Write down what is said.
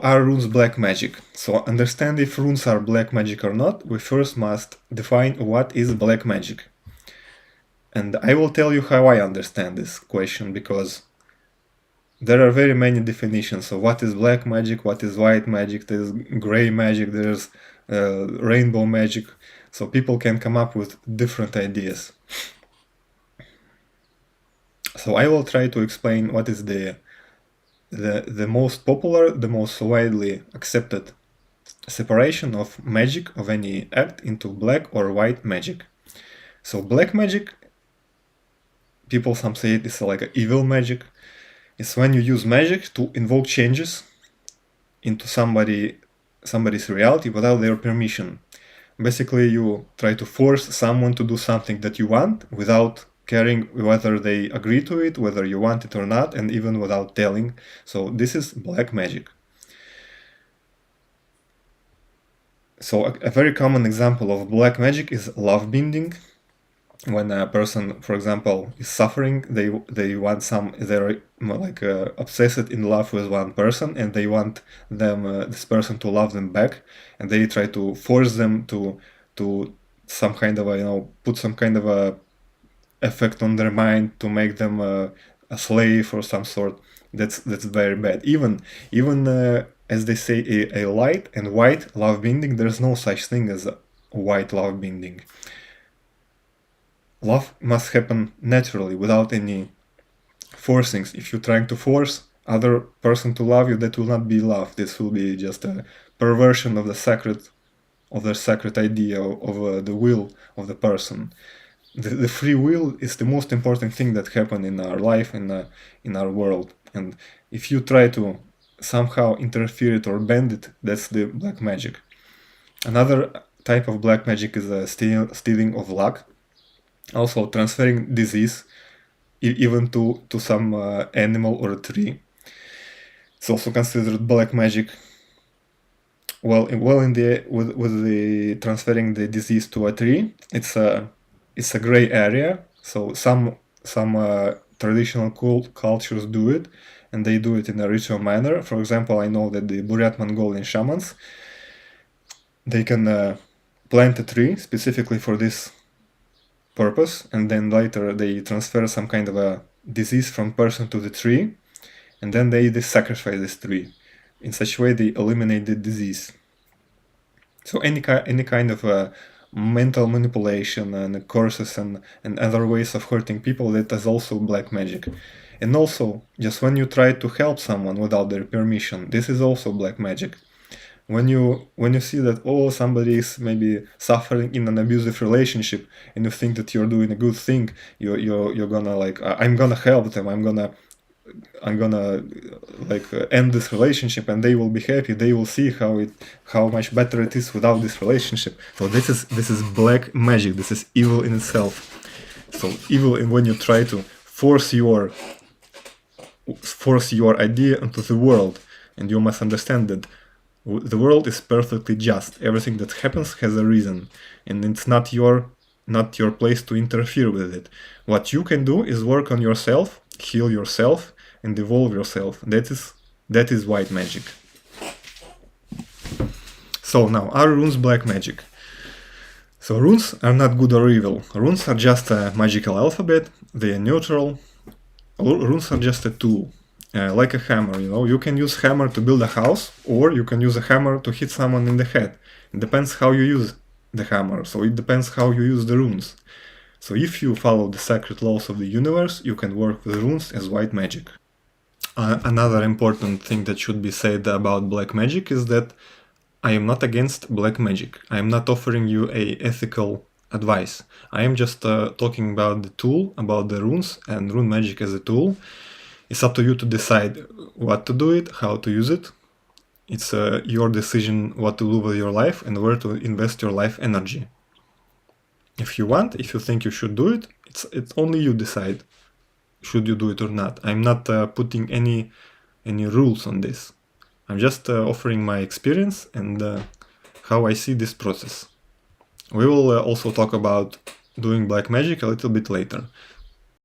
Are runes black magic? So understand if runes are black magic or not, we first must define what is black magic. And I will tell you how I understand this question, because there are very many definitions of what is black magic, what is white magic, there's gray magic, there's rainbow magic, so people can come up with different ideas. So I will try to explain what is the most popular, the most widely accepted separation of magic, of any act, into black or white magic. So black magic, people some say it is like an evil magic. It's when you use magic to invoke changes into somebody's reality without their permission. Basically, you try to force someone to do something that you want without caring whether they agree to it, whether you want it or not, and even without telling. So this is black magic. So a very common example of black magic is love binding. When a person, for example, is suffering, they want they're like obsessed in love with one person, and they want this person to love them back, and they try to force them to some kind of a, put some kind of a effect on their mind to make them a slave or some sort. That's very bad. Even as they say, a light and white love binding, there's no such thing as a white love binding. Love must happen naturally, without any forcings. If you're trying to force other person to love you, that will not be love. This will be just a perversion of the sacred idea of the will of the person. The free will is the most important thing that happened in our life and in our world. And if you try to somehow interfere it or bend it, that's the black magic. Another type of black magic is stealing of luck. Also transferring disease, even to some animal or a tree. It's also considered black magic. With the transferring the disease to a tree, it's a gray area. So some traditional cultures do it, and they do it in a ritual manner. For example, I know that the Buryat Mongolian shamans, they can plant a tree specifically for this purpose, and then later they transfer some kind of a disease from person to the tree, and then they sacrifice this tree. In such a way they eliminate the disease. So any kind of mental manipulation and curses and other ways of hurting people, that is also black magic. And also, just when you try to help someone without their permission, this is also black magic. When you see that somebody is maybe suffering in an abusive relationship, and you think that you're doing a good thing, you're gonna like, I'm gonna help them, I'm gonna like end this relationship, and they will be happy. They will see how much better it is without this relationship. So this is black magic. This is evil in itself. So evil, and when you try to force your idea into the world, and you must understand that the world is perfectly just. Everything that happens has a reason, and it's not your place to interfere with it. What you can do is work on yourself, heal yourself, and evolve yourself. That is white magic. So now, are runes black magic? So runes are not good or evil. Runes are just a magical alphabet. They are neutral. Runes are just a tool. Like a hammer, you can use hammer to build a house, or you can use a hammer to hit someone in the head. It depends how you use the hammer, so it depends how you use the runes. So if you follow the sacred laws of the universe, you can work with runes as white magic. Another important thing that should be said about black magic is that I am not against black magic. I am not offering you a ethical advice. I am just talking about the tool, about the runes and rune magic as a tool. It's up to you to decide what to do it, how to use it. It's your decision what to do with your life and where to invest your life energy. If you think you should do it, it's only you decide should you do it or not. I'm not putting any rules on this. I'm just offering my experience and how I see this process. We will also talk about doing black magic a little bit later.